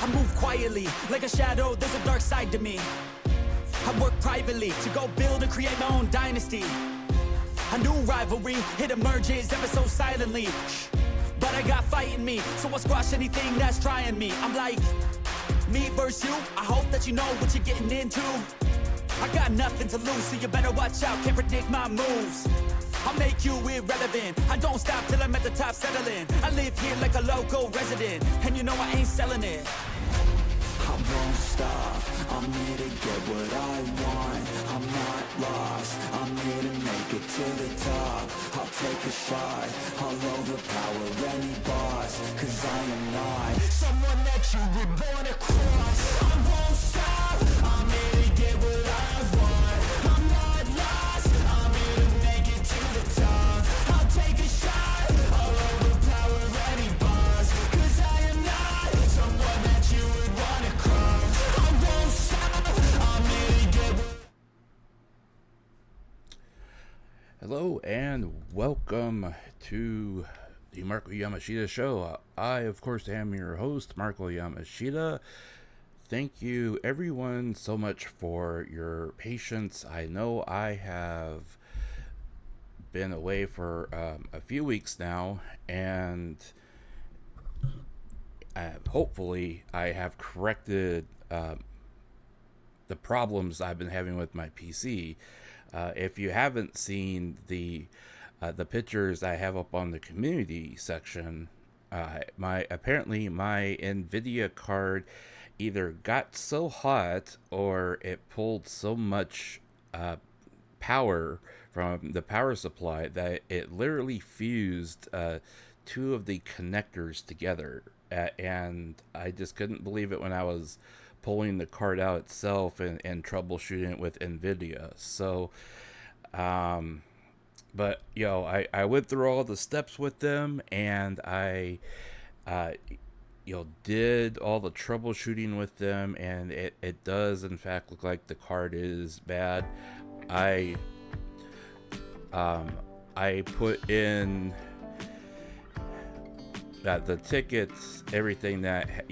I move quietly, like a shadow, there's a dark side to me. I work privately to go build and create my own dynasty. A new rivalry, it emerges ever so silently. But I got fight in me, so I'll squash anything that's trying me. I'm like, me versus you, I hope that you know what you're getting into. I got nothing to lose, so you better watch out, can't predict my moves. I'll make you irrelevant, I don't stop till I'm at the top settling. I live here like a local resident, and you know I ain't selling it. I won't stop, I'm here to get what I want. I'm not lost, I'm here to make it to the top. I'll take a shot, I'll overpower any boss. Cause I am not someone that you were born across. I won't stop, I'm here to get what I want. I'm not lost, I'm here to make it to the top. I'll take a shot, I'll overpower any boss. Cause I am not someone that you would wanna cross. I won't stop, I'm here to get what. Hello and welcome to the Marko Yamashita Show. I, of course, am your host, Marko Yamashita. Thank you, everyone, so much for your patience. I know I have been away for a few weeks now, and hopefully I have corrected the problems I've been having with my PC. If you haven't seen the pictures I have up on the community section, apparently my NVIDIA card either got so hot or it pulled so much power from the power supply that it literally fused two of the connectors together, and I just couldn't believe it when I was pulling the card out itself and troubleshooting it with NVIDIA. So but I went through all the steps with them, and I did all the troubleshooting with them, and it does in fact look like the card is bad. I put in the tickets, everything that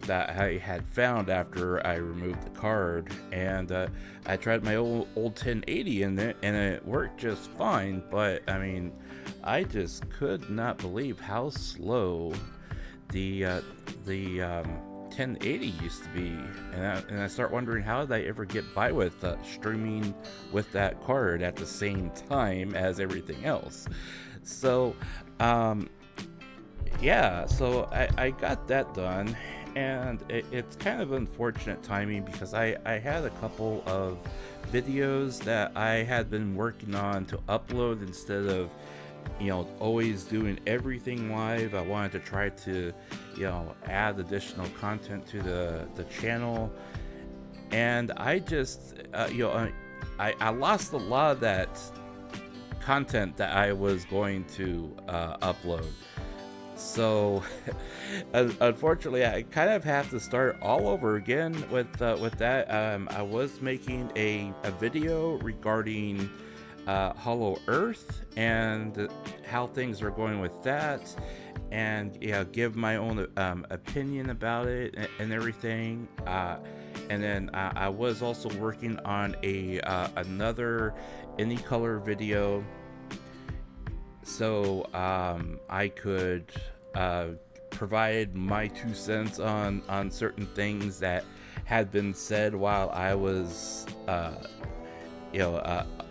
that I had found after I removed the card, and I tried my old 1080 in it, and it worked just fine. But I mean, I just could not believe how slow the 1080 used to be, and I start wondering, how did I ever get by with streaming with that card at the same time as everything else? So yeah, so I got that done, and it's kind of unfortunate timing because I had a couple of videos that I had been working on to upload instead of always doing everything live. I wanted to try to add additional content to the channel, and I just I lost a lot of that content that I was going to upload. So unfortunately, I kind of have to start all over again with that. I was making a video regarding Hollow Earth and how things are going with that, and give my own opinion about it and everything. And then I was also working on another any color video, so I could provide my 2 cents on certain things that had been said while I was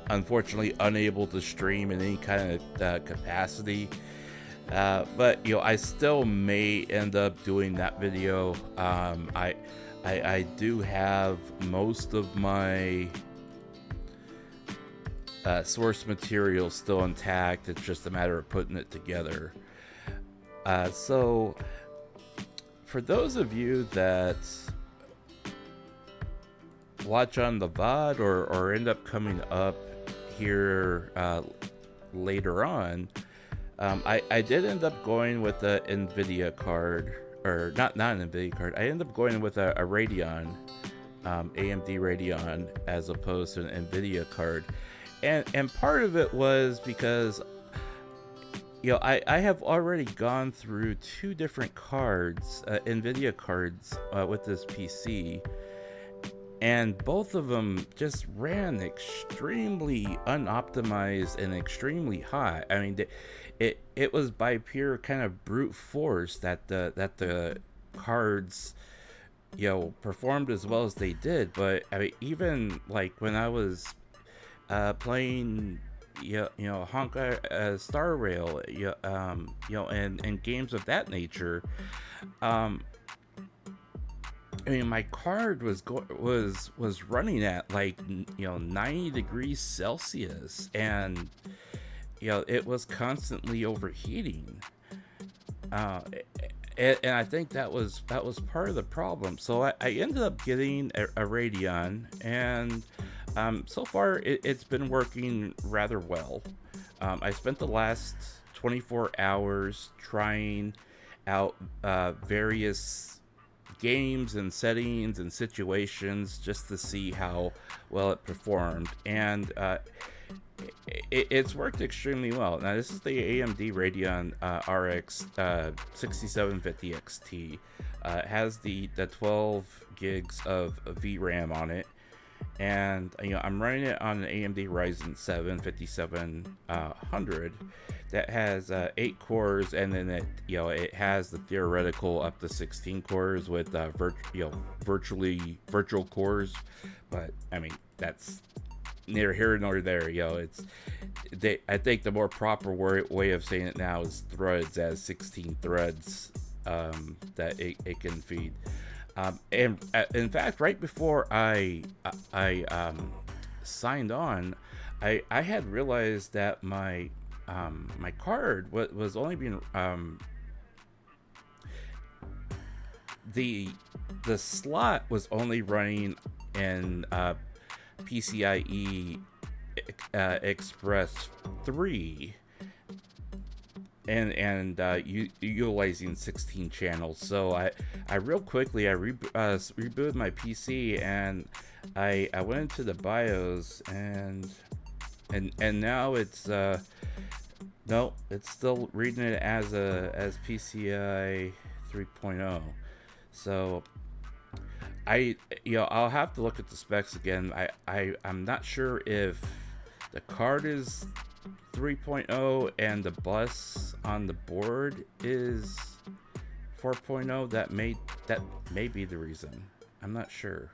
unfortunately unable to stream in any kind of capacity. But I still may end up doing that video. I do have most of my source material still intact. It's just a matter of putting it together. So for those of you that watch on the VOD or end up coming up here later on, I did end up going with a NVIDIA card, or not an NVIDIA card. I ended up going with a Radeon, AMD Radeon, as opposed to an NVIDIA card. And part of it was because I have already gone through two different cards, NVIDIA cards, with this PC, and both of them just ran extremely unoptimized and extremely hot. I mean, it was by pure kind of brute force that the cards performed as well as they did. But I mean, even like when I was playing Honkai Star Rail, and games of that nature, I mean, my card was running at like 90 degrees Celsius, and it was constantly overheating. And I think that was part of the problem. So I ended up getting a Radeon, and so far it's been working rather well. I spent the last 24 hours trying out various games and settings and situations just to see how well it performed, and it's worked extremely well. Now this is the AMD Radeon RX 6750 XT. It has the 12 gigs of VRAM on it, and I'm running it on an AMD Ryzen 7 5700 that has 8 cores, and then it has the theoretical up to 16 cores with virtual cores. But I mean, that's neither here nor there. I think the more proper way of saying it now is threads, as 16 threads that it can feed. And in fact, right before I signed on, I had realized that my card was only being the slot was only running in PCIe Express 3 and utilizing 16 channels. So I real quickly rebooted my PC, and I went into the BIOS, and now it's no, it's still reading it as PCI 3.0. So I'll have to look at the specs again. I'm not sure if the card is 3.0 and the bus on the board is 4.0. That may be the reason. I'm not sure.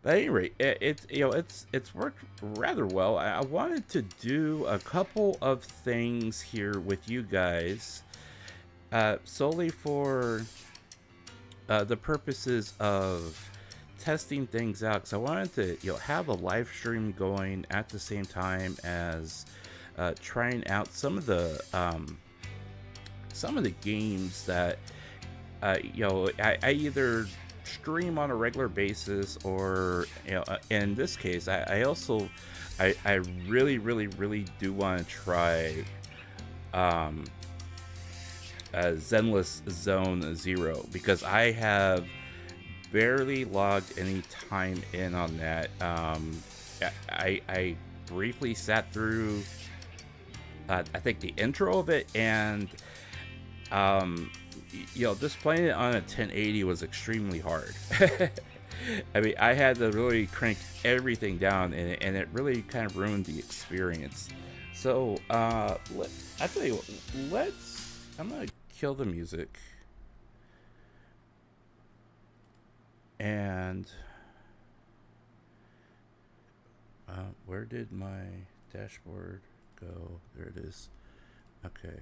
But at any rate, it's worked rather well. I wanted to do a couple of things here with you guys, solely for the purposes of testing things out, because I wanted to have a live stream going at the same time as trying out some of the games that I either stream on a regular basis, or in this case I also really do want to try Zenless Zone Zero, because I have barely logged any time in on that. I briefly sat through I think the intro of it, and just playing it on a 1080 was extremely hard. I mean, I had to really crank everything down, and it really kind of ruined the experience. So I tell you what, I'm gonna kill the music, and where did my dashboard go? There it is. Okay.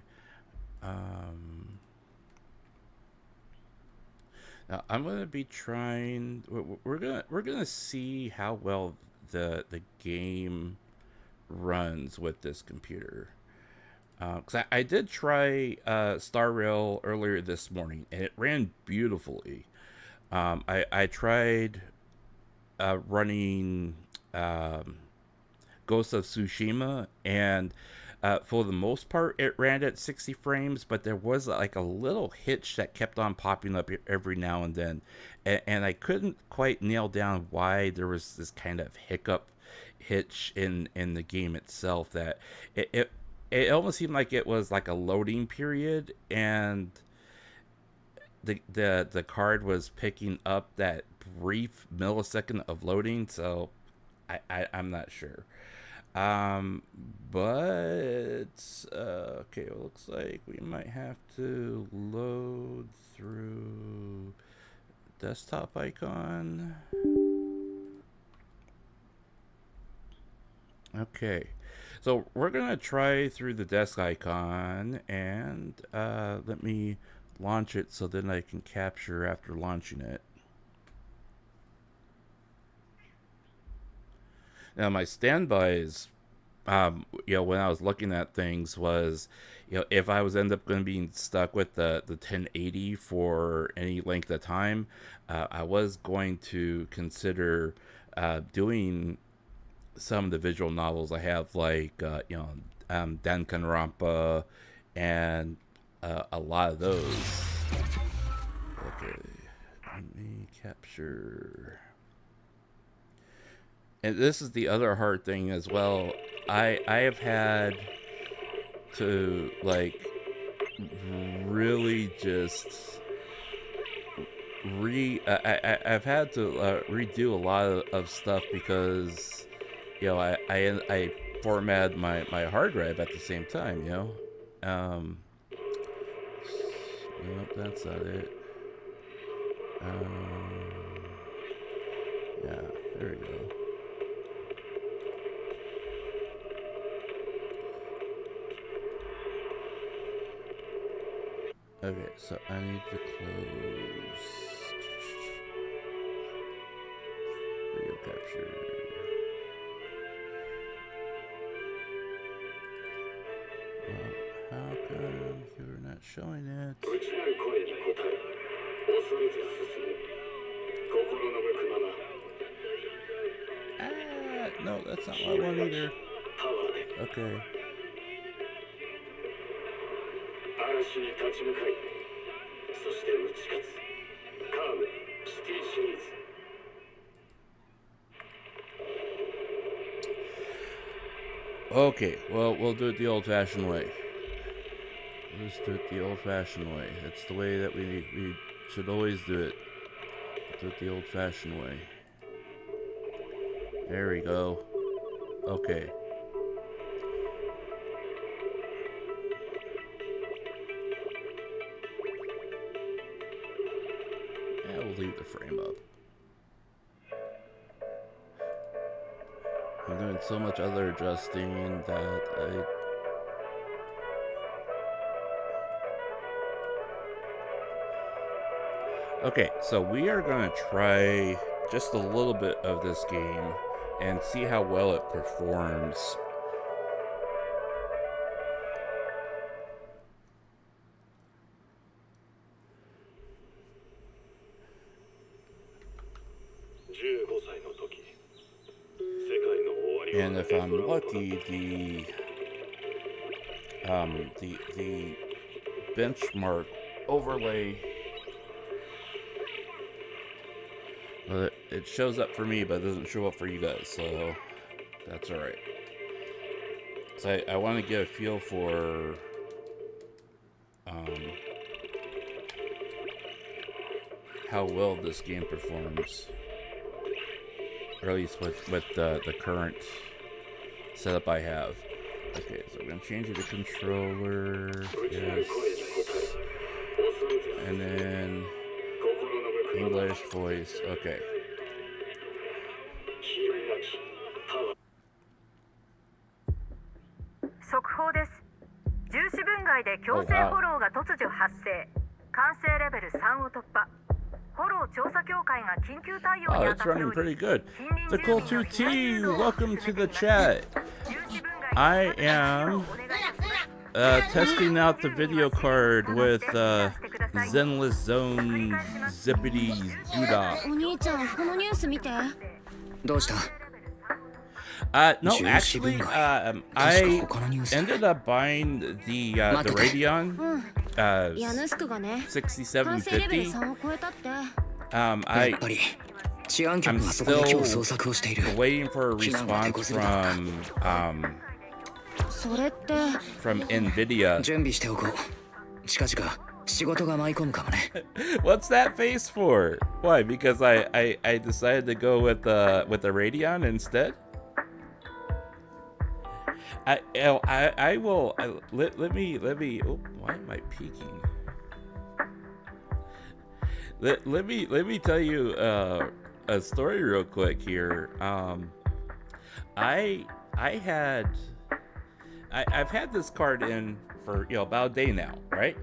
Now I'm gonna be trying. We're gonna see how well the game runs with this computer. Because I did try Star Rail earlier this morning, and it ran beautifully. I tried running Ghost of Tsushima, and for the most part it ran at 60 frames, but there was like a little hitch that kept on popping up every now and then, and I couldn't quite nail down why there was this kind of hitch in the game itself, that it almost seemed like it was like a loading period, and the card was picking up that brief millisecond of loading. So I'm not sure. But okay, it looks like we might have to load through desktop icon. Okay, so we're gonna try through the desk icon, and let me launch it so then I can capture after launching it. Now my standbys, when I was looking at things was, if I was end up going to be stuck with the 1080 for any length of time, I was going to consider doing some of the visual novels I have, like Danganronpa and a lot of those. Okay, let me capture. And this is the other hard thing as well. I have had to really just I've had to redo a lot of stuff because I formatted my hard drive at the same time. Nope, that's not it. Yeah, there we go. Okay, so I need to close video capture. Well, how come you're not showing it? No, that's not what I want either. Okay. Okay, well, we'll do it the old-fashioned way. Let's do it the old-fashioned way. That's the way that we should always do it. Do it the old-fashioned way. There we go. Okay. Yeah, we'll leave the frame up. I'm doing so much other adjusting that Okay, so we are going to try just a little bit of this game and see how well it performs. And if I'm lucky, the benchmark overlay, well, it shows up for me, but it doesn't show up for you guys, so that's all right. So I want to get a feel for how well this game performs, or at least with the current setup I have. Okay, so I'm gonna change it to controller, yes, and then English voice, okay. Oh, wow. Oh, it's running pretty good. The Cool 2T, welcome to the chat. I am testing out the video card with Zenless Zone Zippity Doodah. No, actually, I ended up buying the Radeon 6750. I'm still waiting for a response from それって from NVIDIA. 準備しておこう。近々仕事が舞い込むかもね。What's that face for? Why? Because I decided to go with the Radeon instead. I will let me. Oh, why am I peeking? Let me tell you a story real quick here. I've had this card in for about a day now, right?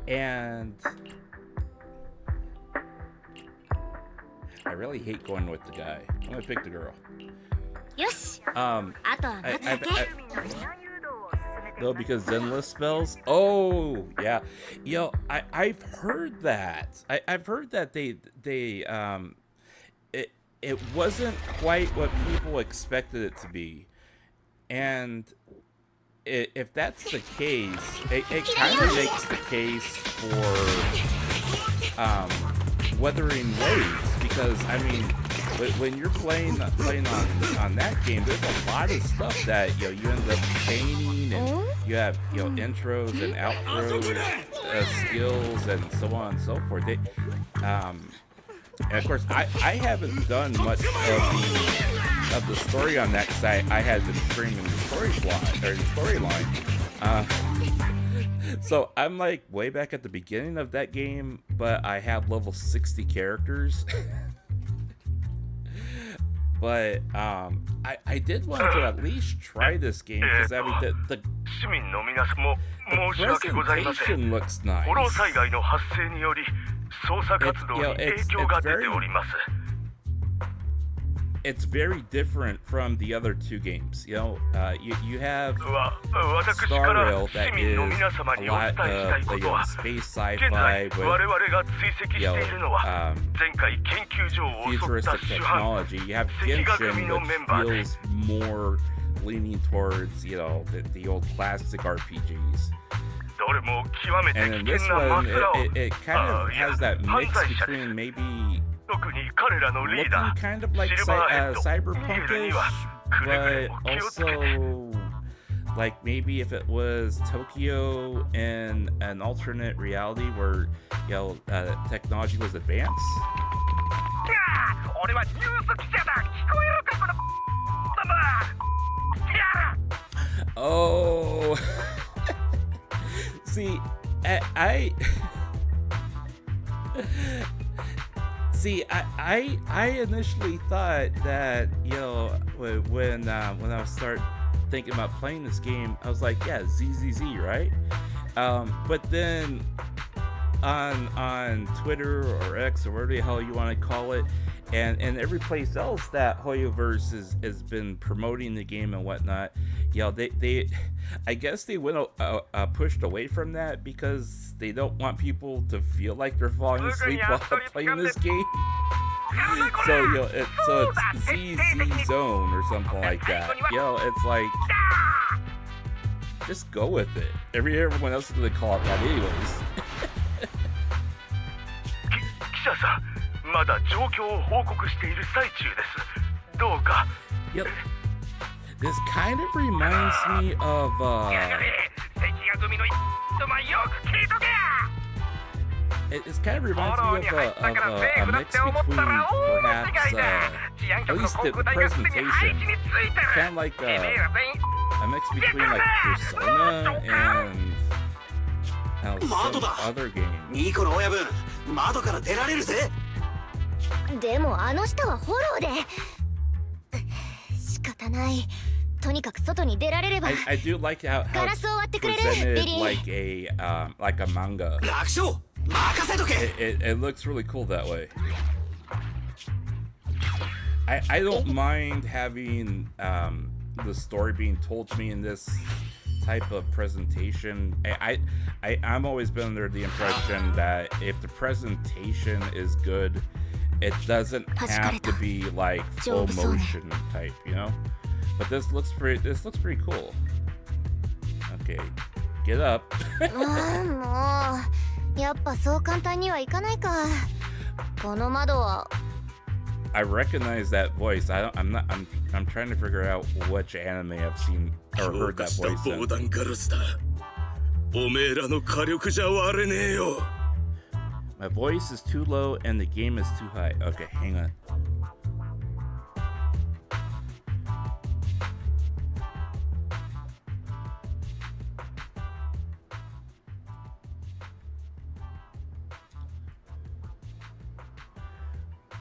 And I really hate going with the guy. I'm gonna pick the girl. よし Um, あとは待つだけ no, because Zenless spells. Oh, yeah. I've heard that. I've heard that it wasn't quite what people expected it to be, and if that's the case, it kind of makes the case for Wuthering Waves, because I mean, when you're playing on that game, there's a lot of stuff that you end up painting, and you have intros and outros, skills, and so on and so forth. And of course, I haven't done much of the story on that because I had been streaming the storyline. So I'm like way back at the beginning of that game, but I have level 60 characters. But I did want to at least try this game because I mean the presentation looks nice. It's very different from the other two games. You have Star Rail that is a lot of space sci-fi with futuristic technology. You have Genshin, which feels more leaning towards the old classic RPGs. And in this one, it kind of has that mix between maybe looking kind of like cyberpunkish, but also like maybe if it was Tokyo in an alternate reality where technology was advanced. Oh. See, I initially thought that when I start thinking about playing this game, I was like, yeah, ZZZ, right? But then on Twitter or X or whatever the hell you want to call it, and every place else that Hoyoverse has been promoting the game and whatnot, they I guess they went pushed away from that because they don't want people to feel like they're falling asleep while playing this game. So it's ZZ Zone or something like that. It's like, just go with it. Everyone else is gonna call it that anyways. Yep. This kind of reminds me of it kind of reminds me of a mix between perhaps at least the presentation, kind of like a mix between like Persona and some other game. でもあの下はフォローで仕方ない。とにかく外に出られれば。I do like how it's presented like a manga. It looks really cool that way. I don't mind having the story being told to me in this type of presentation. I'm always been under the impression that if the presentation is good, it doesn't have to be like full motion type, But this looks pretty cool. Okay, get up. もうやっぱそう簡単にはいかないか。この窓は I recognize that voice. I'm trying to figure out which anime I've seen or heard that voice in. おめえらの火力じゃ割れねえよ。 My voice is too low and the game is too high. Okay, hang on.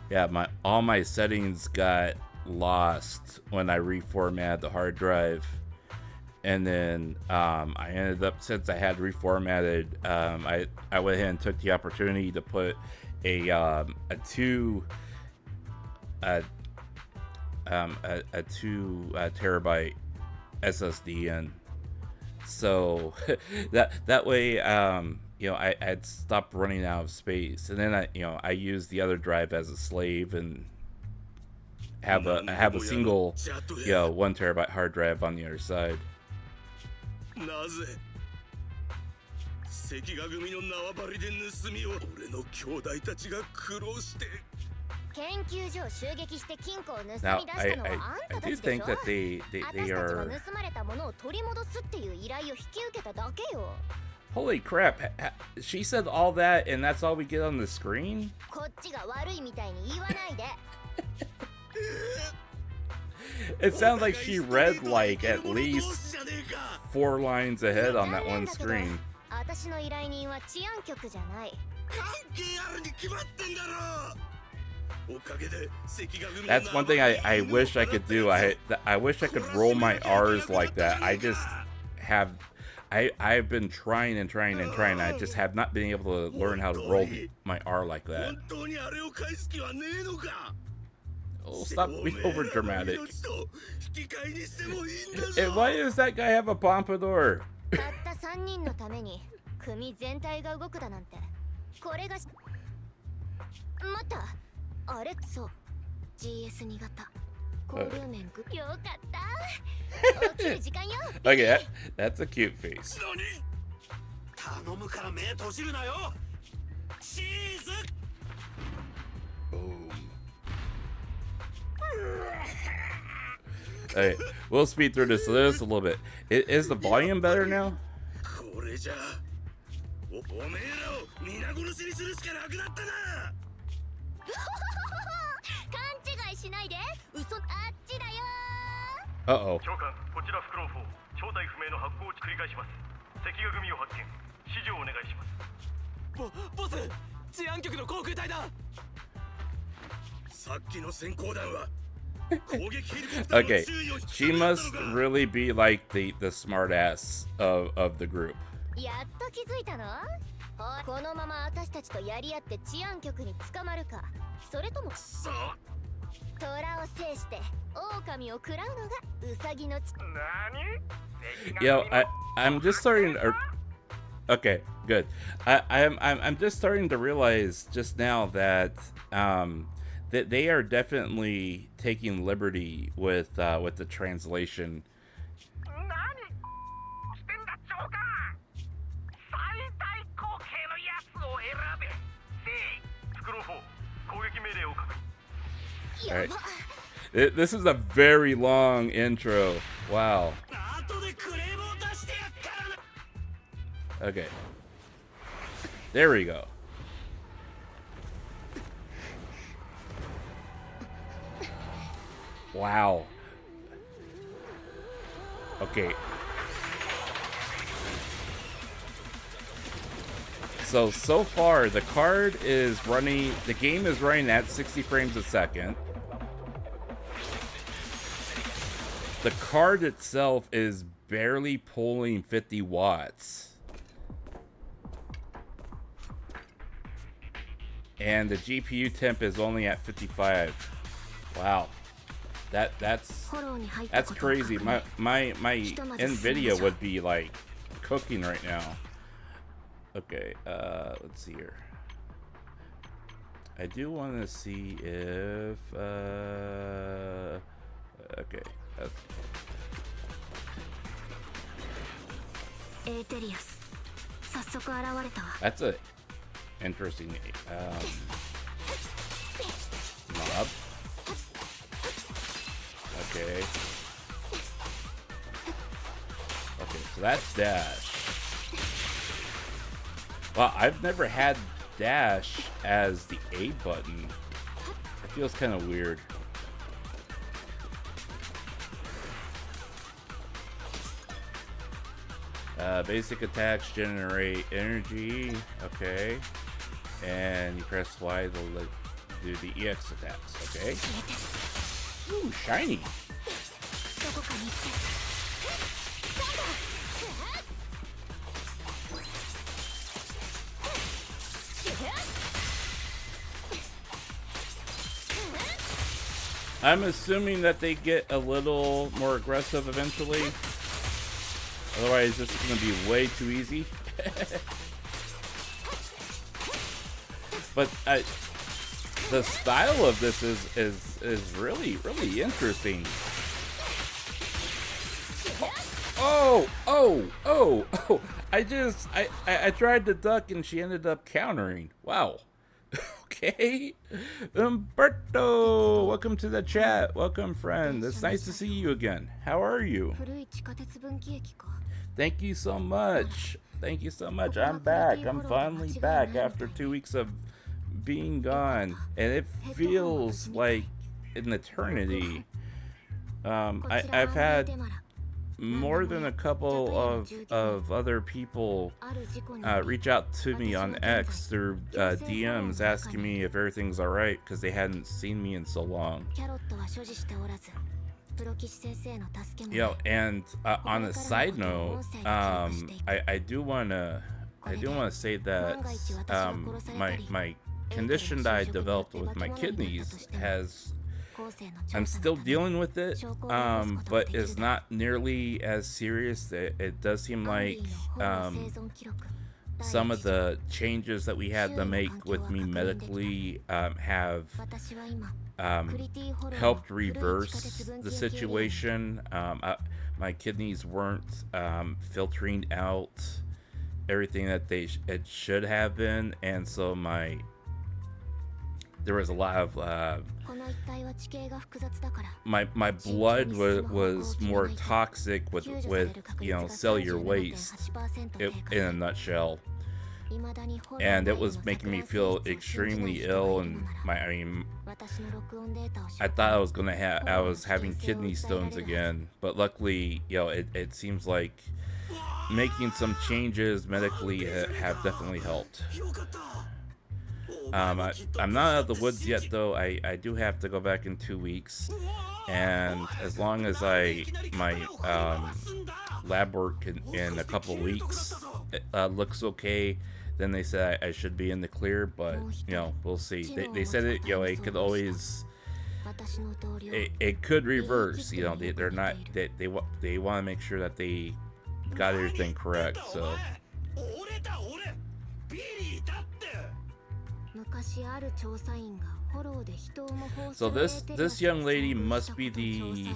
Yeah, all my settings got lost when I reformatted the hard drive. And then I ended up, since I had reformatted, I went ahead and took the opportunity to put a 2 terabyte SSD in. So that way, you know, I'd stopped running out of space, and then I used the other drive as a slave and have a single 1 terabyte hard drive on the other side. なぜ関ヶ組の縄張りで盗みを俺の兄弟たちが苦労して Now, I do think that they are. Holy crap! She said all that, and that's all we get on the screen? It sounds like she read like at least 4 lines ahead on that one screen. That's one thing I wish I could do. I wish I could roll my R's like that. I just have. I've been trying and trying and trying. I just have not been able to learn how to roll my R like that. Oh, stop being over dramatic. And why does that guy have a pompadour? Okay, that's a cute face. Boom. Hey, we'll speed through this a little bit. Is the volume better now? Uh-oh. Okay, she must really be like the smart ass of the group. Yo, I'm just starting to, okay, good. I'm just starting to realize just now that that they are definitely taking liberty with the translation. All right. This is a very long intro. Wow. Okay. There we go. Wow. Okay. So far, the card is running, the game is running at 60 frames a second. The card itself is barely pulling 50 watts. And the GPU temp is only at 55. Wow. That's crazy. My NVIDIA would be like cooking right now. Okay, let's see here. I do want to see if okay. That's a interesting mob. Okay. Okay, so that's dash. Well, I've never had dash as the A button. It feels kind of weird. Basic attacks generate energy. Okay. And you press Y to do the EX attacks. Okay. Ooh, shiny. I'm assuming that they get a little more aggressive eventually. Otherwise, this is going to be way too easy. But the style of this is really interesting. Oh! I tried to duck and she ended up countering. Wow. Okay. Umberto, welcome to the chat. Welcome, friend. It's nice to see you again. How are you? Thank you so much. Thank you so much. I'm back. I'm finally back after 2 weeks of being gone, and it feels like an eternity. I've had more than a couple of other people reach out to me on X through DMs asking me if everything's alright because they hadn't seen me in so long. And on a side note, I do want to say that my condition that I developed with my kidneys I'm still dealing with it, but it's not nearly as serious. It does seem like some of the changes that we had to make with me medically have helped reverse the situation. My kidneys weren't filtering out everything that it should have been, and so there was a lot of my blood was more toxic with cellular waste in a nutshell, and it was making me feel extremely ill. And I thought I was having kidney stones again, but luckily it seems like making some changes medically have definitely helped. I'm not out of the woods yet, though. I do have to go back in 2 weeks, and as long as my lab work in a couple weeks looks okay, then they said I should be in the clear. But we'll see. They said it could always it could reverse. They're not they want to make sure that they got everything correct. So this young lady must be the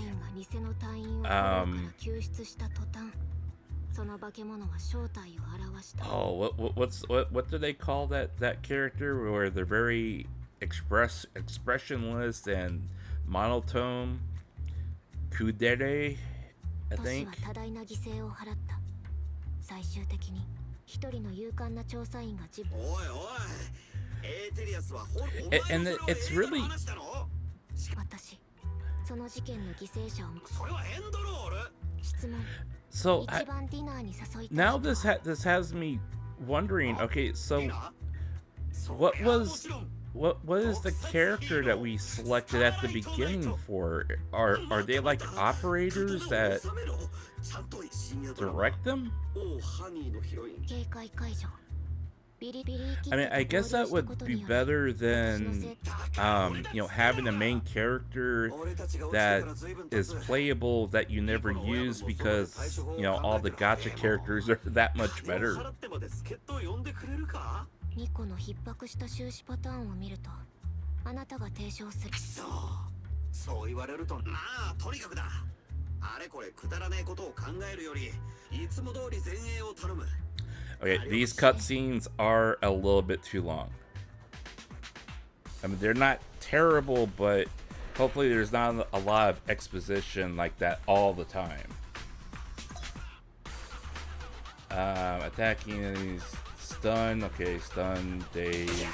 what do they call that character where they're very expressionless and monotone? Kudere, I think. And it's really so now this has me wondering. Okay, so what is the character that we selected at the beginning for? Are they like operators that direct them? I guess that would be better than having a main character that is playable that you never use because all the gacha characters are that much better. Okay, these cutscenes are a little bit too long. They're not terrible, but Hopefully there's not a lot of exposition like that all the time. Attacking enemies, stun, okay, stun, dazed.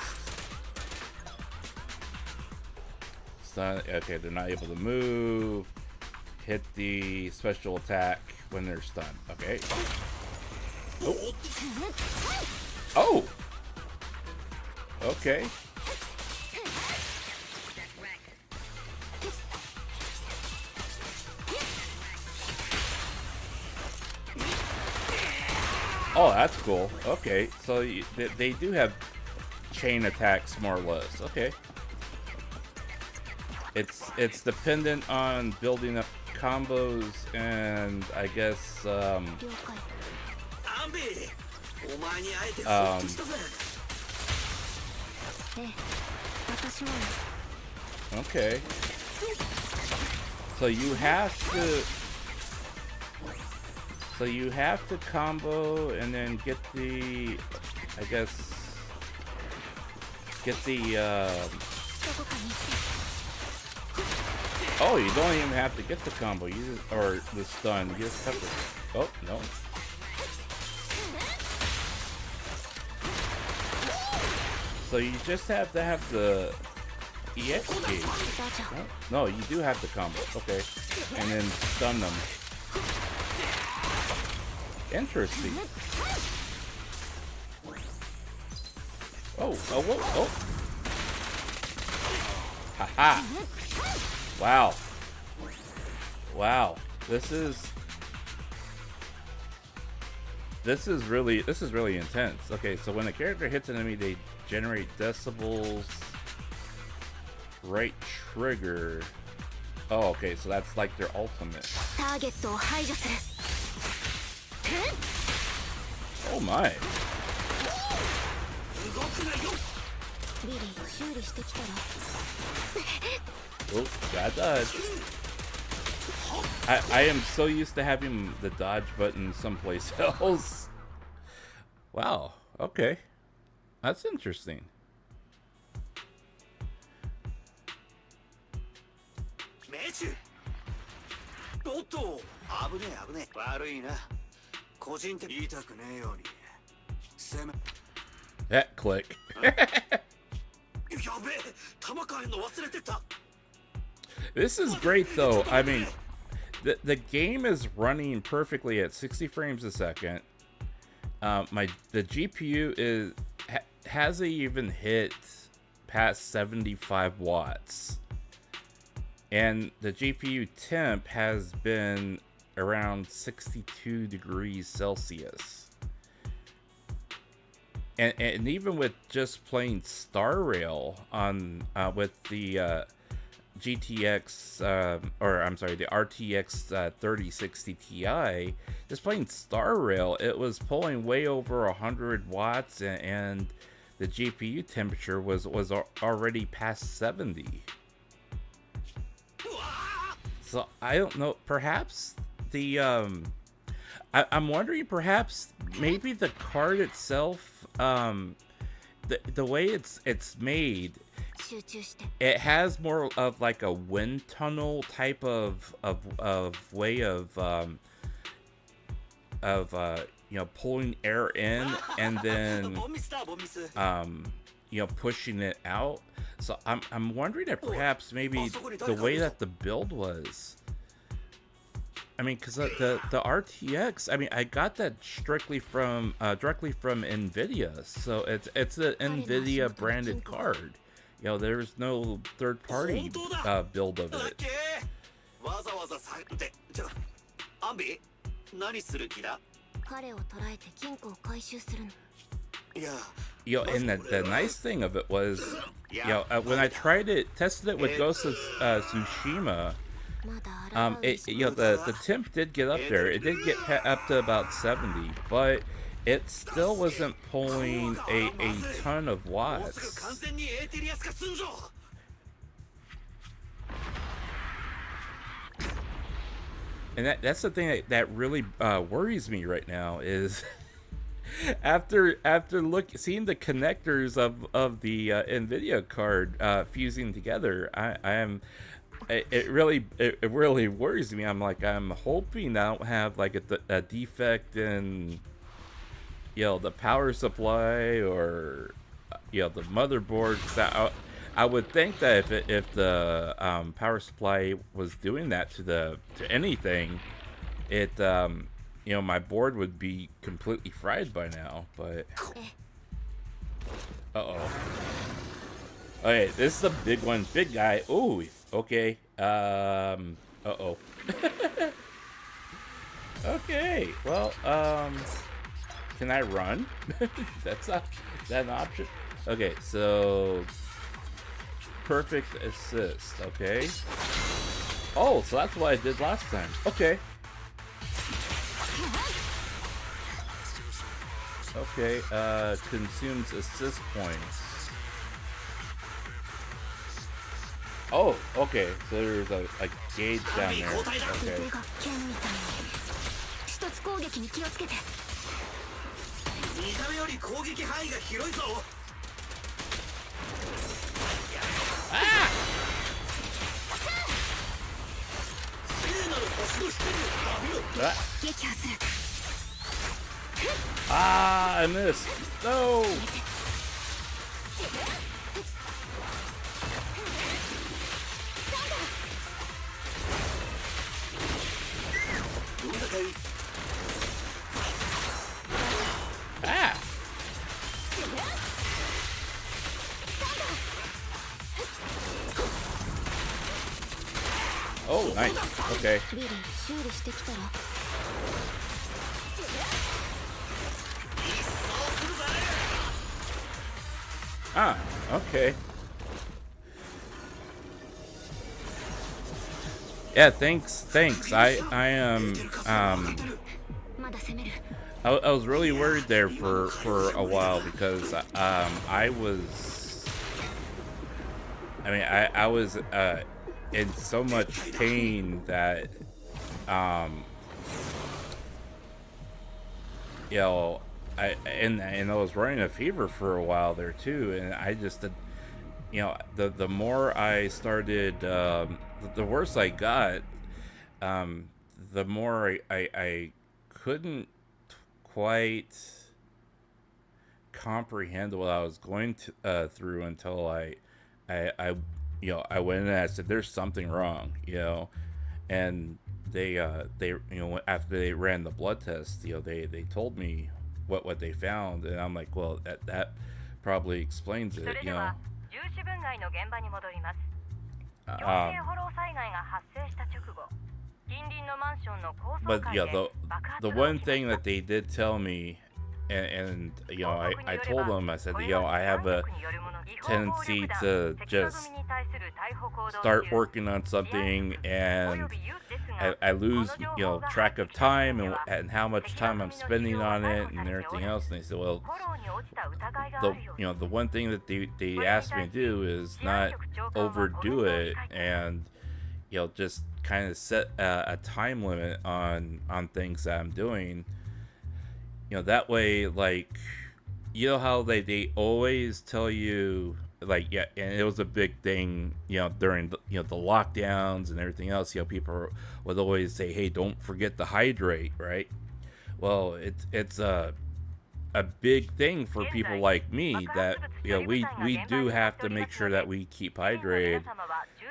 Stun, okay, they're not able to move. Hit the special attack when they're stunned, okay. Oh! Oh! Okay. Oh, that's cool. Okay, so they do have chain attacks more or less. Okay. It's dependent on building up combos and I guess okay. So you have to combo and then get the, I guess, get the, oh, you don't even have to get the combo, you just, or the stun, you just have to, oh, no. So you just have to have the EX gauge. No, you do have the combo, okay. And then stun them. Interesting. Oh, whoa. Haha. Wow. Wow. This is really intense. Okay, so when a character hits an enemy, they generate decibels. Right trigger. Oh, okay, so that's like their ultimate. Oh my. Oh, got dodge. I am so used to having the dodge button someplace else. Wow, okay. That's interesting. That click. This is great though. I mean, the game is running perfectly at 60 frames a second. The GPU hasn't even hit past 75 watts. And the GPU temp has been around 62 degrees Celsius. And even with just playing Star Rail on with the GTX the RTX 3060 Ti, just playing Star Rail, it was pulling way over 100 watts, and the GPU temperature was already past 70. So I don't know, perhaps the I'm wondering, perhaps maybe the card itself, the way it's made, it has more of like a wind tunnel type of way of you know, pulling air in and then you know, pushing it out. So I'm wondering if perhaps maybe the way that the build was, I mean, because the RTX, I mean, I got that strictly from directly from NVIDIA, so it's an NVIDIA branded card. You know, there's no third party build of it. You know, and the nice thing of it was, you know, when I tested it with Ghost of Tsushima, you know, the temp did get up there. It did get up to about 70, but it still wasn't pulling a ton of watts. And that's the thing that really worries me right now is after seeing the connectors of the NVIDIA card fusing together, it really worries me. I'm hoping I don't have like a defect in the power supply or the motherboard. 'Cause I would think that if the power supply was doing that to anything, it my board would be completely fried by now. But okay, this is a big one, big guy. Ooh, okay. Okay, well, can I run? Is that an option? Okay, so perfect assist. Okay. Oh, so that's what I did last time. Okay. Okay, consumes assist points. Oh, okay, so there's a gauge down there. Okay. Ah! Ah, I missed. No! Ah! Oh, nice. Okay. Ah, okay. Yeah, thanks. I was really worried there for a while because I was in so much pain that I was running a fever for a while there too, and I just the more I started the worse I got, the more I couldn't quite comprehend what I was going through until I went in and I said there's something wrong, and they after they ran the blood test, they told me what they found, and I'm like, well, that probably explains it, but the one thing that they did tell me, and I told them, I said, I have a tendency to just start working on something and I lose track of time and how much time I'm spending on it and everything else. And they said, well, the one thing that they asked me to do is not overdo it and just kind of set a time limit on things that I'm doing. That way, like, how they always tell you, like, yeah, and it was a big thing, during the lockdowns and everything else. People would always say, hey, don't forget to hydrate, right? Well, it's a big thing for people like me that we do have to make sure that we keep hydrated,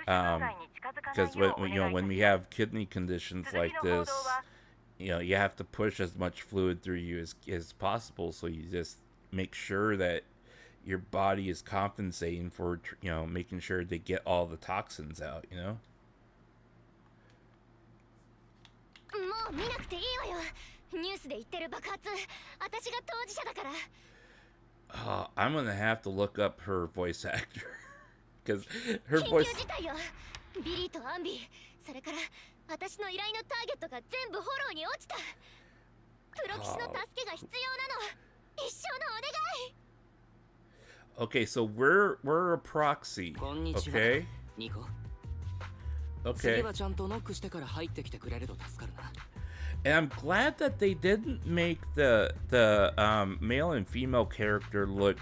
because when we have kidney conditions like this, you have to push as much fluid through you as possible, so you just make sure that your body is compensating for making sure to get all the toxins out. I'm gonna have to look up her voice actor because her voice. Okay, so we're a proxy. Okay. Okay. And I'm glad that they didn't make the male and female character look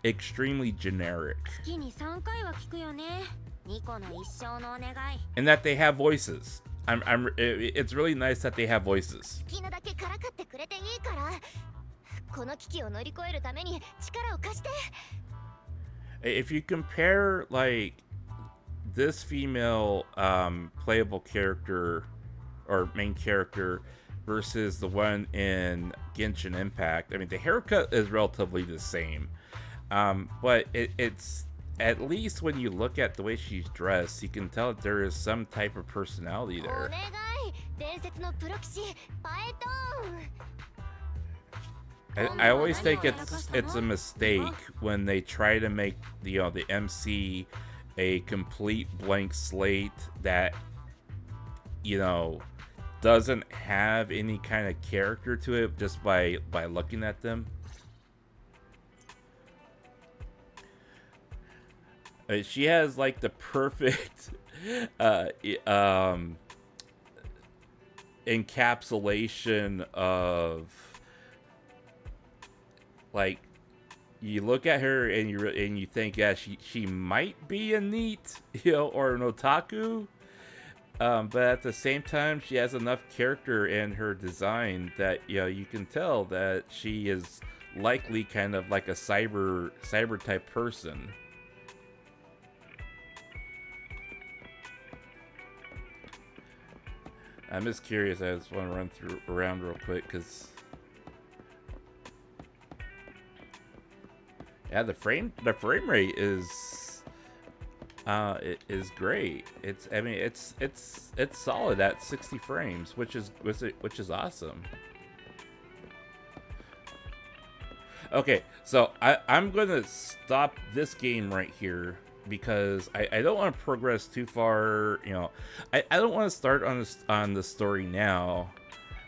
extremely generic. 月に3回は聞くよね。ニコの一生のお願い。 And that they have voices. It's really nice that they have voices. 好きなだけからかってくれていいから。この危機を乗り越えるために力を貸して。 If you compare like this female playable character or main character versus the one in Genshin Impact, I mean the haircut is relatively the same, but it's at least when you look at the way she's dressed, you can tell that there is some type of personality お there. 願い。伝説のプロ棋士パエトーン。 I always think it's a mistake when they try to make the MC a complete blank slate that doesn't have any kind of character to it just by looking at them. She has like the perfect encapsulation of, like, you look at her and you think, yeah, she might be a NEET, or an otaku, but at the same time she has enough character in her design that you can tell that she is likely kind of like a cyber type person. I'm just curious. I just want to run around real quick because, yeah, the frame rate is great. It's solid at 60 frames, which is awesome. Okay, so I'm gonna stop this game right here because I don't want to progress too far. I don't want to start on the story now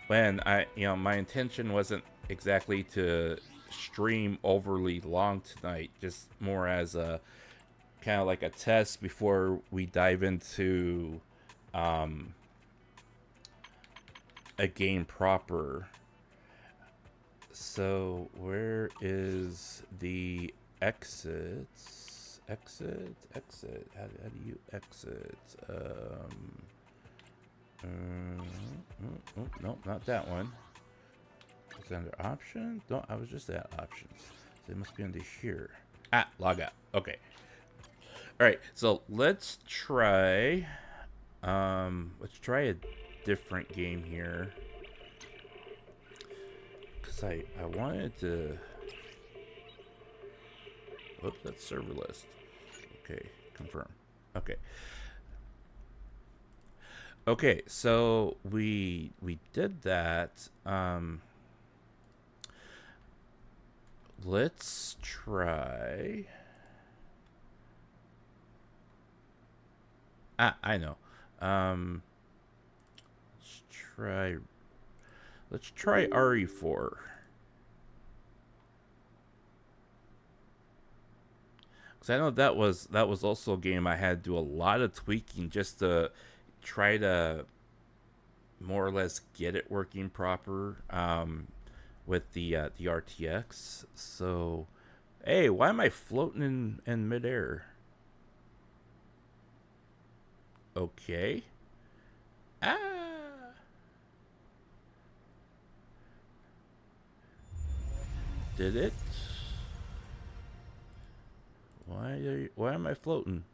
when my intention wasn't exactly to stream overly long tonight, just more as a kind of like a test before we dive into a game proper. So where is the exit? Exit. How do you exit? No, not that one. It's under options. No, I was just at options. So it must be under here. Log out. Okay. All right. So let's try. Let's try a different game here. Cause I wanted to. Oops, that's server list. Okay, confirm. Okay. Okay, so we did that. Let's try. I know. Let's try RE4. Because I know that was also a game I had to do a lot of tweaking just to try to more or less get it working proper with the RTX. So, hey, why am I floating in midair? Okay. Did it? Why am I floating?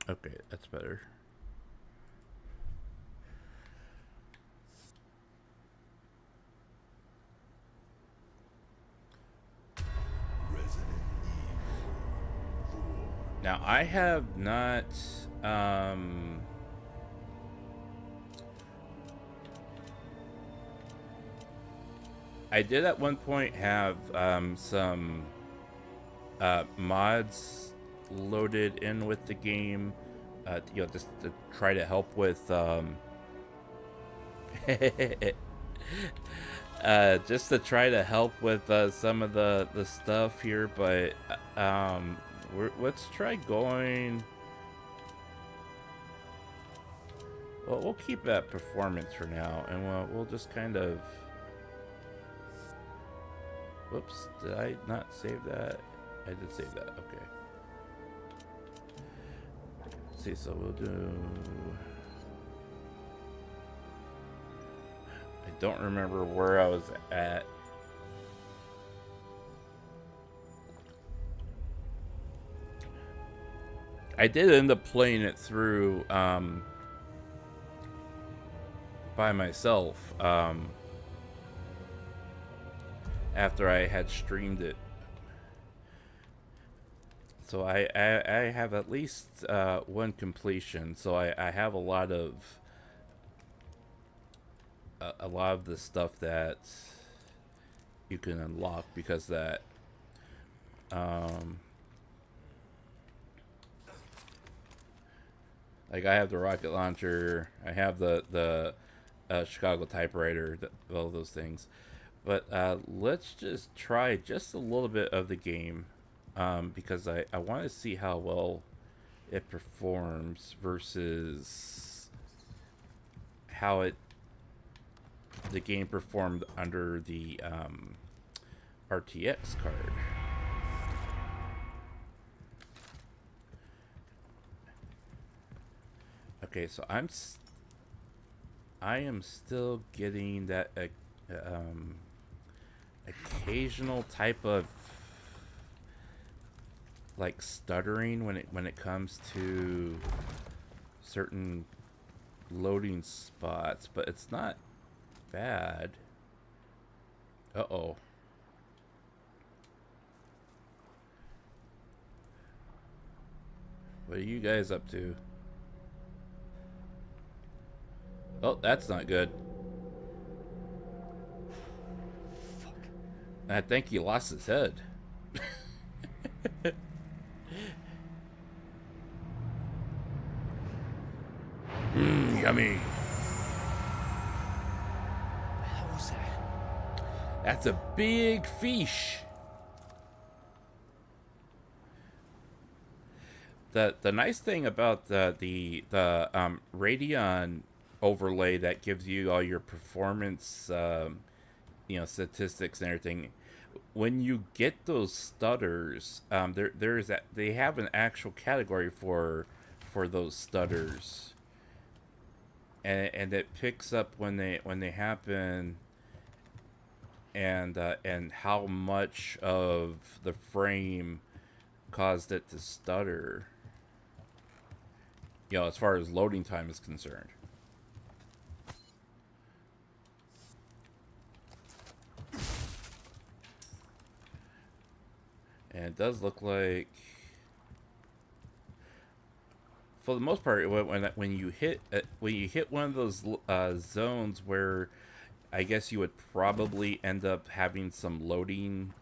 Okay, that's better. Now, I have not, I did at one point have, some, mods loaded in with the game, just to try to help with, just to try to help with some of the stuff here, but let's try going. Well, we'll keep that performance for now, and we'll just kind of. Whoops! Did I not save that? I did save that. Okay. Let's see, so we'll do. I don't remember where I was at. I did end up playing it through by myself after I had streamed it. So I have at least one completion. So I have a lot of the stuff that you can unlock because that like I have the rocket launcher, I have the Chicago typewriter, all those things. But let's just try just a little bit of the game because I want to see how well it performs versus how the game performed under the RTX card. Okay, so I am still getting that occasional type of like stuttering when it comes to certain loading spots, but it's not bad. Uh-oh. What are you guys up to? Oh, that's not good. Fuck. I think he lost his head. Yummy. What was that? That's a big fish. The nice thing about the Radeon overlay that gives you all your performance, statistics and everything. When you get those stutters, they have an actual category for those stutters, and it picks up when they happen, and how much of the frame caused it to stutter. As far as loading time is concerned. And it does look like, for the most part, when you hit one of those zones where I guess you would probably end up having some loading,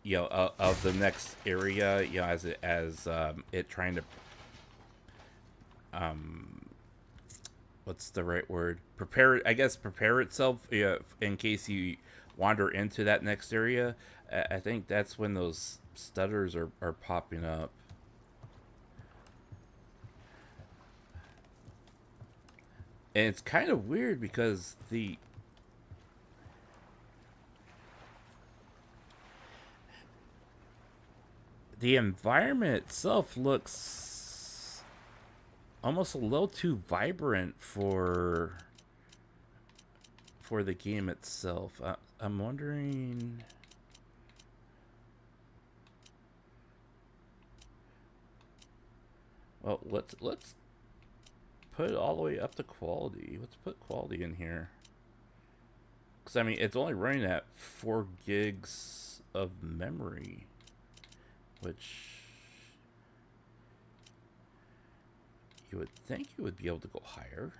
of the next area, as it trying to, what's the right word? Prepare itself, in case you wander into that next area. I think that's when those stutters are popping up. And it's kind of weird because the environment itself looks almost a little too vibrant for the game itself. I'm wondering. Well, let's put it all the way up to quality. Let's put quality in here. Because, I mean, it's only running at 4 gigs of memory. Which you would think you would be able to go higher.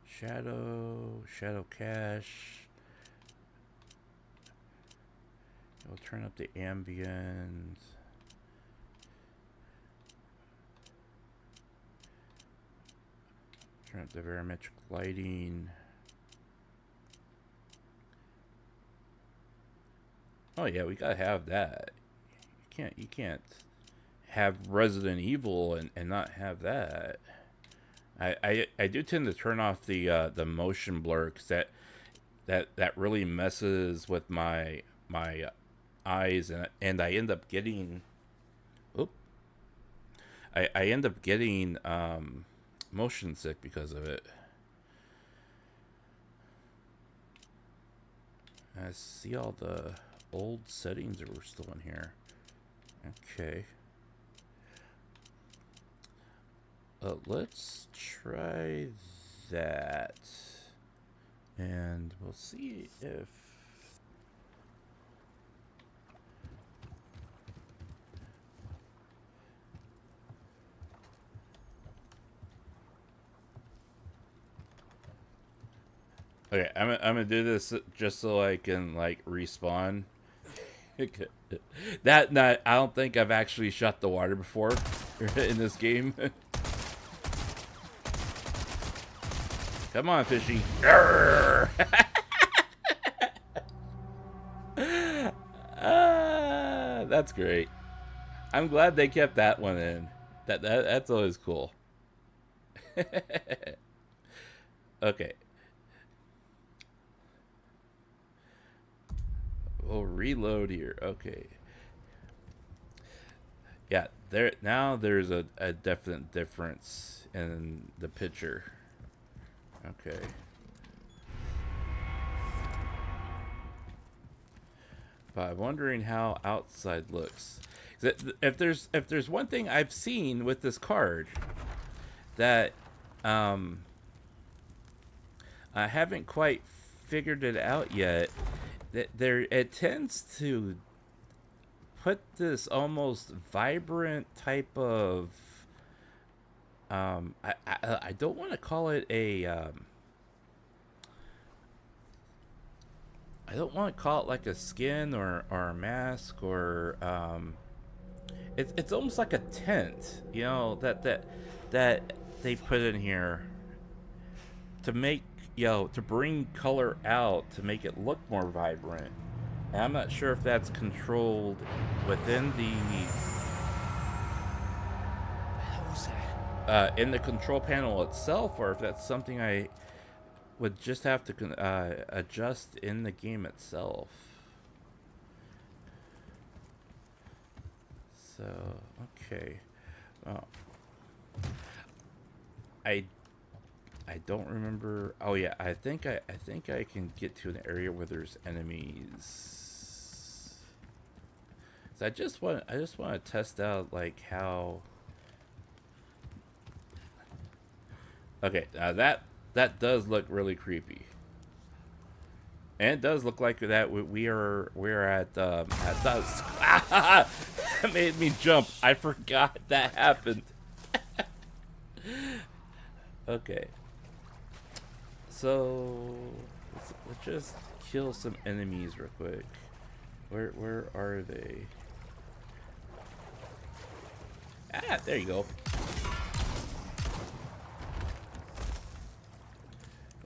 Shadow cache. We'll turn up the ambient. Turn up the barometric lighting. Oh yeah, we gotta have that. You can't have Resident Evil and not have that. I do tend to turn off the motion blur, because that really messes with my eyes, and I end up getting I end up getting motion sick because of it. I see all the old settings that were still in here. Okay. Let's try that. And we'll see if... Okay, I'm gonna do this just so I can, like, respawn. That night, I don't think I've actually shot the water before in this game. Come on, fishy. That's great. I'm glad they kept that one in. That's always cool. Okay. We'll reload here. Okay. Yeah, there's a definite difference in the picture. Okay. But I'm wondering how outside looks. If there's one thing I've seen with this card that I haven't quite figured it out yet, that it tends to put this almost vibrant type of I don't want to call it a I don't want to call it like a skin or a mask, or it's almost like a tint, you know, that they put in here to make, you know, to bring color out, to make it look more vibrant. And I'm not sure if that's controlled within the in the control panel itself, or if that's something I would just have to adjust in the game itself. So okay, I don't remember. Oh yeah, I think I can get to an area where there's enemies. So I just want to test out like how. Okay, that does look really creepy, and it does look like that we're at dusk. That made me jump. I forgot that happened. Okay, so let's just kill some enemies real quick. Where are they? Ah, there you go.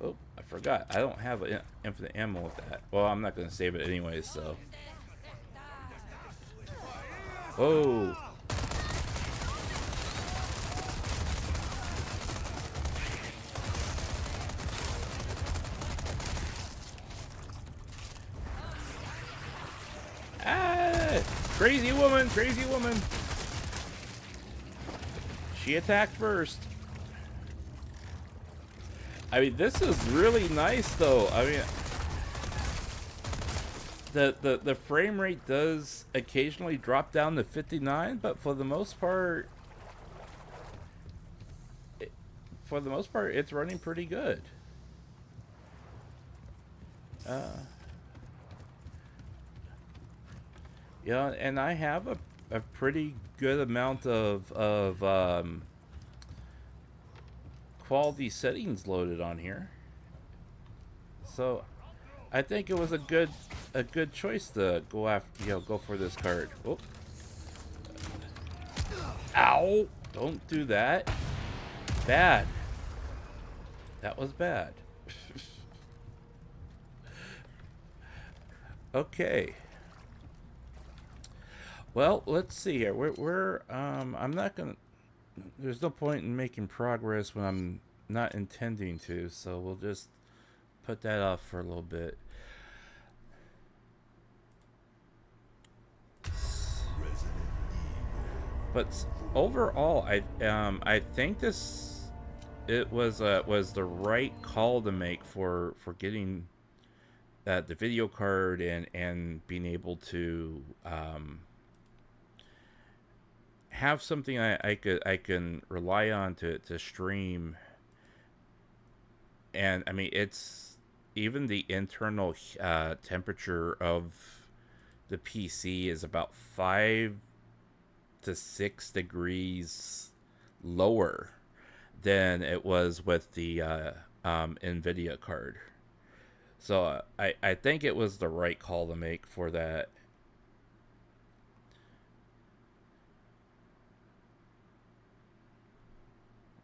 Oh, I forgot. I don't have infinite ammo with that. Well, I'm not going to save it anyways, so. Whoa. Ah! Crazy woman! Crazy woman! She attacked first. I mean, this is really nice, though. I mean, the frame rate does occasionally drop down to 59, but for the most part, it's running pretty good. Yeah, and I have a pretty good amount of quality settings loaded on here, so I think it was a good choice to go after, go for this card. Oh. Ow! Don't do that. Bad. That was bad. Okay. Well, let's see here. I'm not gonna. There's no point in making progress when I'm not intending to, so we'll just put that off for a little bit. But overall, I think it was the right call to make for getting the video card and being able to have something I can rely on to stream. And I mean, it's even the internal temperature of the PC is about 5 to 6 degrees lower than it was with the NVIDIA card. So I think it was the right call to make for that.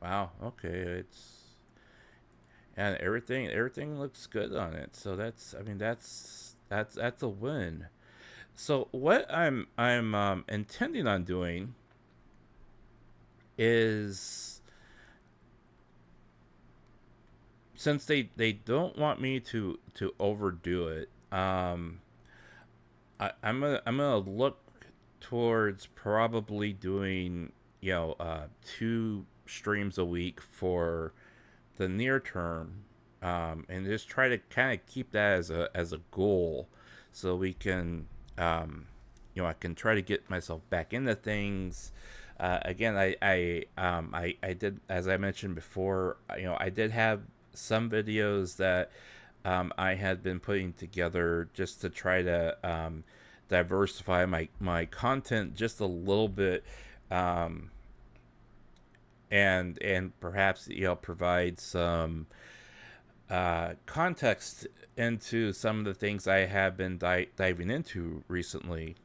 Wow, okay, and everything looks good on it. So that's, I mean, that's a win. So what I'm intending on doing is, since they don't want me to overdo it, I'm gonna look towards probably doing, 2 streams a week for the near term, and just try to kind of keep that as a goal, so we can, I can try to get myself back into things. Again, I did, as I mentioned before, I did have some videos that I had been putting together just to try to diversify my content just a little bit, and perhaps provide some context into some of the things I have been diving into recently,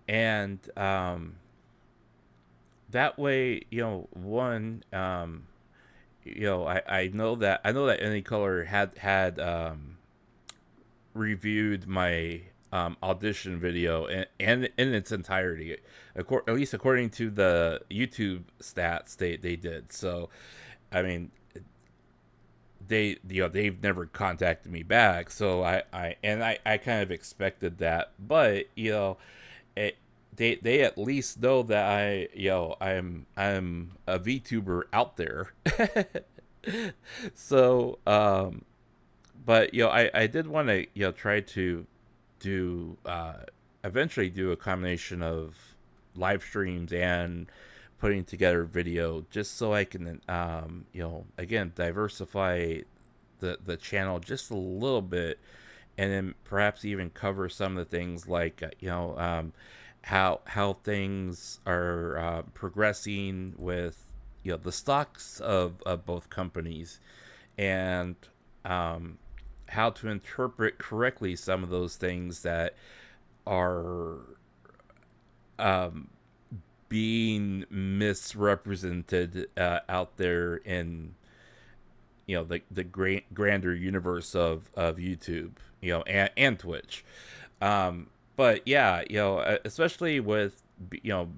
and that way, one, I know that Any Color had reviewed my audition video and in its entirety, at least according to the YouTube stats they did. So, I mean, they've never contacted me back, so I kind of expected that, but they at least know that I'm a VTuber out there. So but I did want to try to do eventually do a combination of live streams and putting together video, just so I can again, diversify the channel just a little bit, and then perhaps even cover some of the things like how things are progressing with the stocks of both companies, and how to interpret correctly some of those things that are being misrepresented out there in the grander universe of YouTube, and Twitch. But yeah, especially with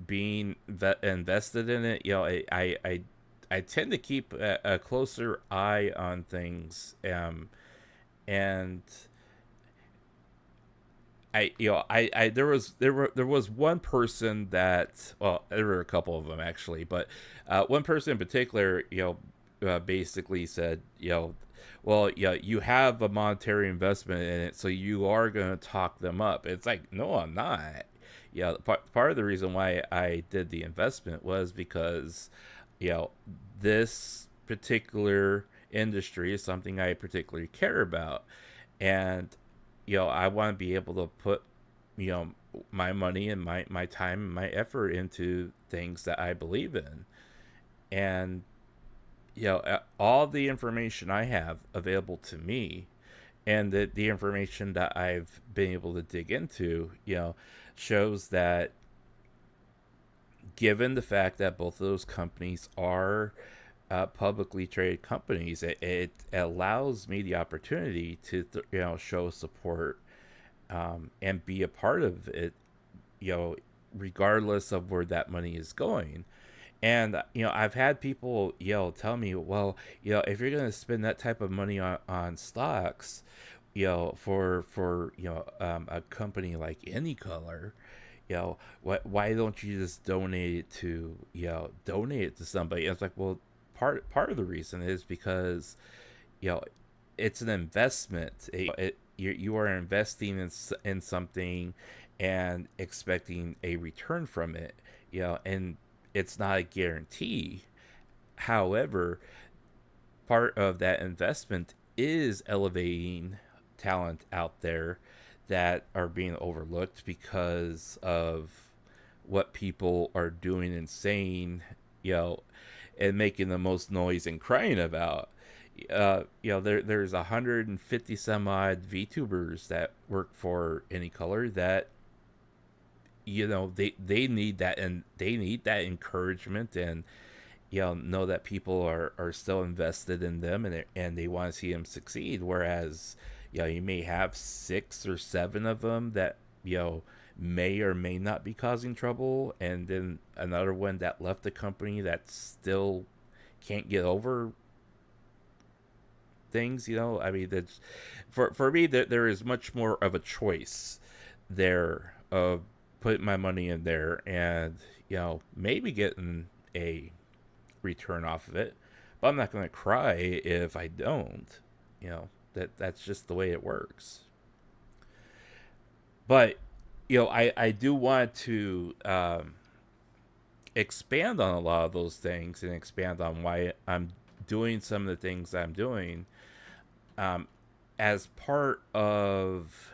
being invested in it, I tend to keep a closer eye on things, and there was one person that, well, there were a couple of them actually, but one person in particular, basically said, well, yeah, you have a monetary investment in it, so you are going to talk them up. It's like, no, I'm not. Part of the reason why I did the investment was because, this particular industry is something I particularly care about, and I want to be able to put my money and my time and my effort into things that I believe in, and all the information I have available to me, and the information that I've been able to dig into, shows that, given the fact that both of those companies are publicly traded companies, it allows me the opportunity to show support, and be a part of it, regardless of where that money is going. And I've had people tell me, well, if you're going to spend that type of money on stocks, for a company like Any Color, why don't you just donate it to somebody? And it's like, well, part of the reason is because it's an investment. You are investing in something and expecting a return from it, and it's not a guarantee. However, part of that investment is elevating talent out there that are being overlooked because of what people are doing and saying, and making the most noise and crying about. There's 150 some odd VTubers that work for Any Color that they need that, and they need that encouragement, and know that people are still invested in them, and they want to see them succeed. Whereas you may have 6 or 7 of them that may or may not be causing trouble, and then another one that left the company that still can't get over things. I mean, that's for me, there is much more of a choice there of putting my money in there and maybe getting a return off of it, but I'm not going to cry if I don't. That's just the way it works. But I do want to expand on a lot of those things, and expand on why I'm doing some of the things I'm doing, as part of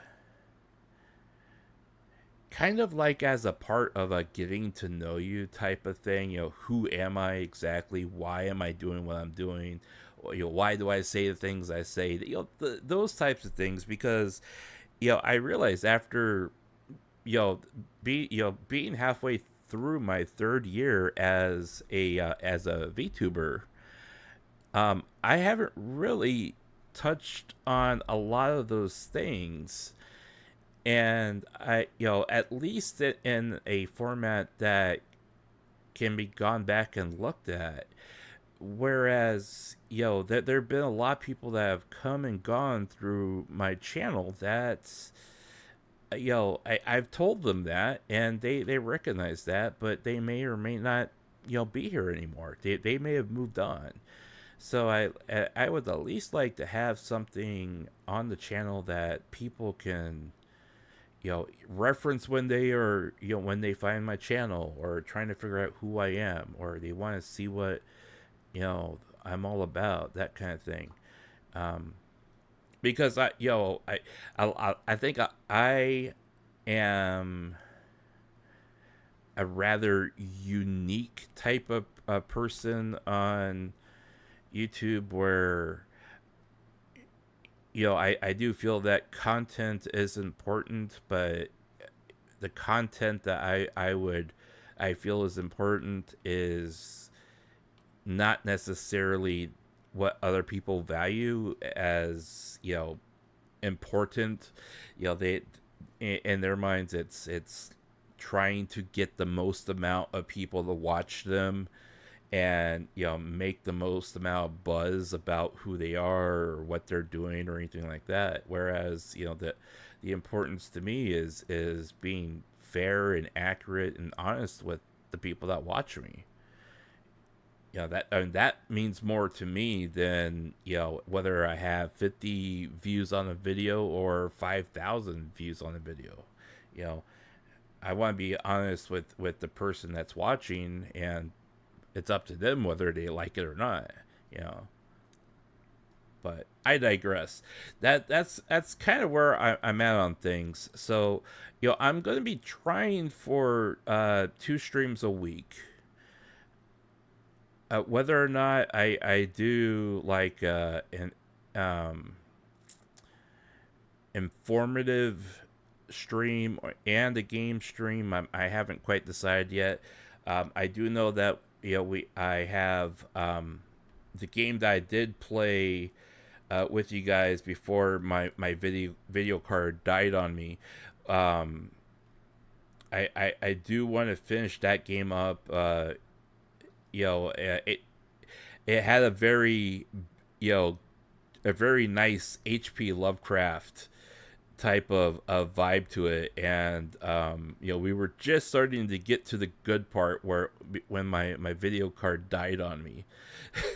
kind of like as a part of a getting to know you type of thing. Who am I exactly? Why am I doing what I'm doing? Why do I say the things I say? Those types of things, because I realized after being halfway through my 3rd year as a VTuber, I haven't really touched on a lot of those things. And I, at least in a format that can be gone back and looked at. Whereas, there have been a lot of people that have come and gone through my channel that, I've told them that, and they recognize that, but they may or may not, be here anymore. They may have moved on. So I would at least like to have something on the channel that people can reference when they are, when they find my channel, or trying to figure out who I am, or they want to see what, I'm all about, that kind of thing. Because I think I am a rather unique type of person on YouTube, where I do feel that content is important, but the content that I feel is important is not necessarily what other people value as important. They, in their minds, it's trying to get the most amount of people to watch them, and make the most amount of buzz about who they are or what they're doing or anything like that. Whereas the importance to me is being fair and accurate and honest with the people that watch me. That means more to me than whether I have 50 views on a video or 5,000 views on a video. I want to be honest with the person that's watching, and it's up to them whether they like it or not, But I digress. That's kind of where I'm at on things. So, I'm going to be trying for 2 streams a week. Whether or not I do like an informative stream and a game stream, I haven't quite decided yet. I do know that I have the game that I did play with you guys before my video card died on me. Um, I do want to finish that game up. It had a very, you know, a very nice HP Lovecraft type of vibe to it, and we were just starting to get to the good part where when my video card died on me.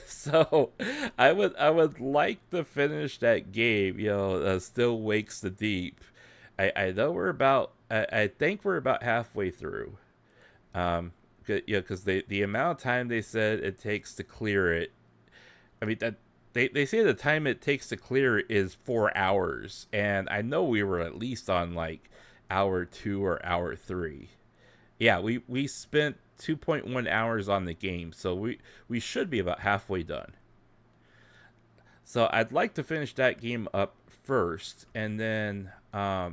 So I would like to finish that game. Still Wakes the Deep. I know we're about I think we're about halfway through. Because the amount of time they said it takes to clear it, I mean that they say the time it takes to clear is 4 hours, and I know we were at least on like hour 2 or hour 3. Yeah, we spent 2.1 hours on the game, so we should be about halfway done. So I'd like to finish that game up first, and then I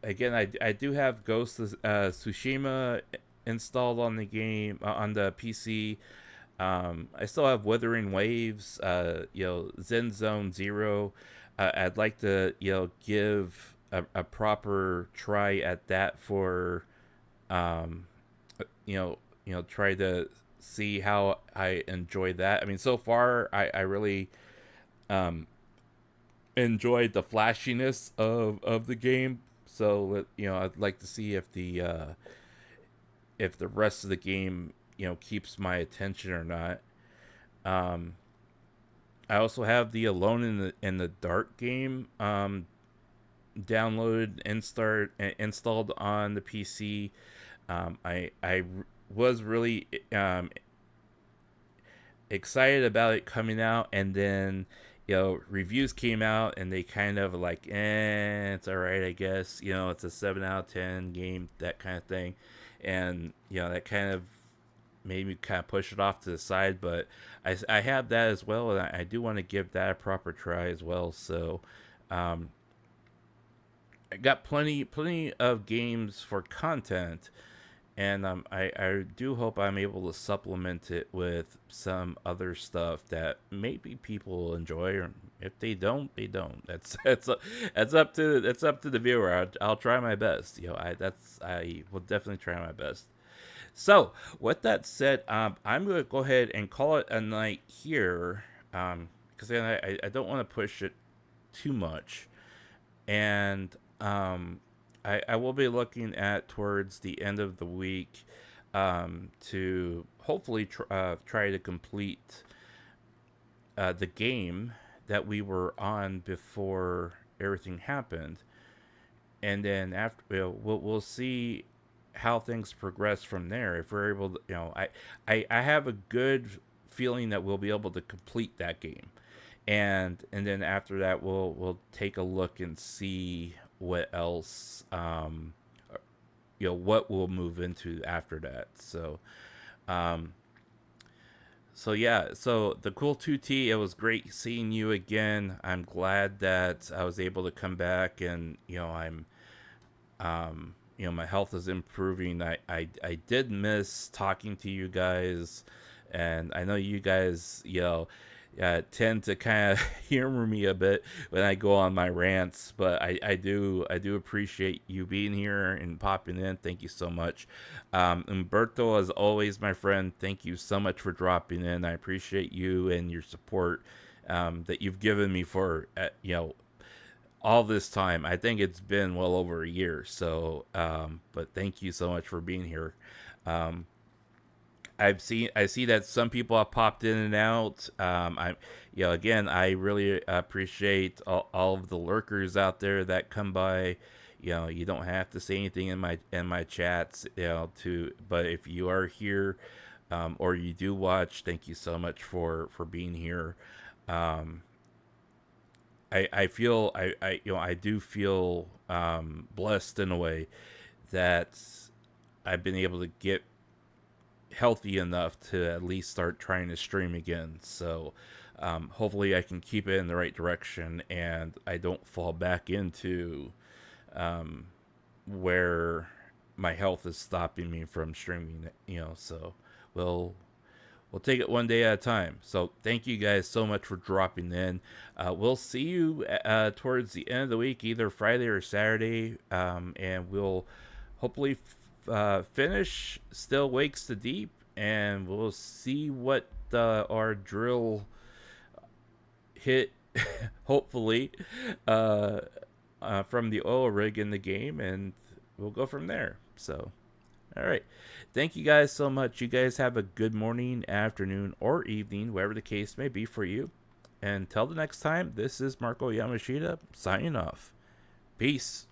again I do have Ghost of Tsushima installed on the game on the PC. I still have Wuthering Waves, Zen Zone Zero. I'd like to, give a proper try at that for, try to see how I enjoy that. I mean, so far, I really enjoyed the flashiness of the game. So, I'd like to see if the rest of the game keeps my attention or not. I also have the Alone in the Dark game downloaded and installed on the PC. I was really excited about it coming out, and then reviews came out and they kind of like, it's all right, I guess. It's a 7 out of 10 game, that kind of thing, and that kind of made me kind of push it off to the side. But I have that as well, and I do want to give that a proper try as well. So I got plenty of games for content, and I do hope I'm able to supplement it with some other stuff that maybe people will enjoy, or if they don't, they don't. That's up to the viewer. I'll try my best. I will definitely try my best. So, with that said, I'm going to go ahead and call it a night here, because then I don't want to push it too much. And I will be looking at towards the end of the week to hopefully try to complete the game that we were on before everything happened. And then after, we'll see how things progress from there. If we're able to, I have a good feeling that we'll be able to complete that game, and then after that we'll take a look and see what else, what we'll move into after that. So so the Cool 2T, it was great seeing you again. I'm glad that I was able to come back, and I'm my health is improving. I did miss talking to you guys, and I know you guys, tend to kind of humor me a bit when I go on my rants, but I do appreciate you being here and popping in. Thank you so much. Umberto, as always, my friend, thank you so much for dropping in. I appreciate you and your support that you've given me for, all this time. I think it's been well over a year. So, but thank you so much for being here. I see that some people have popped in and out. Again, I really appreciate all of the lurkers out there that come by. You don't have to say anything in my chats, but if you are here, or you do watch, thank you so much for being here. I feel I do feel blessed in a way that I've been able to get healthy enough to at least start trying to stream again. So hopefully I can keep it in the right direction and I don't fall back into where my health is stopping me from streaming. So we'll we'll take it one day at a time. So thank you guys so much for dropping in. We'll see you towards the end of the week, either Friday or Saturday, and we'll hopefully finish Still Wakes the Deep, and we'll see what our drill hit, hopefully, from the oil rig in the game, and we'll go from there. So, all right. Thank you guys so much. You guys have a good morning, afternoon, or evening, whatever the case may be for you. And until the next time, this is Marko Yamashita signing off. Peace.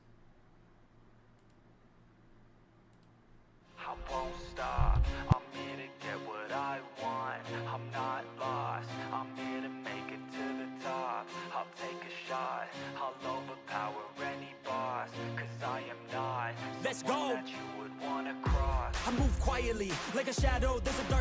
I won't stop, I'm here to get what I want. I'm not lost, I'm here to make it to the top. I'll take a shot, I'll overpower any boss. Cause I am not Let's someone go. that you would wanna cross. I move quietly, like a shadow, there's a dark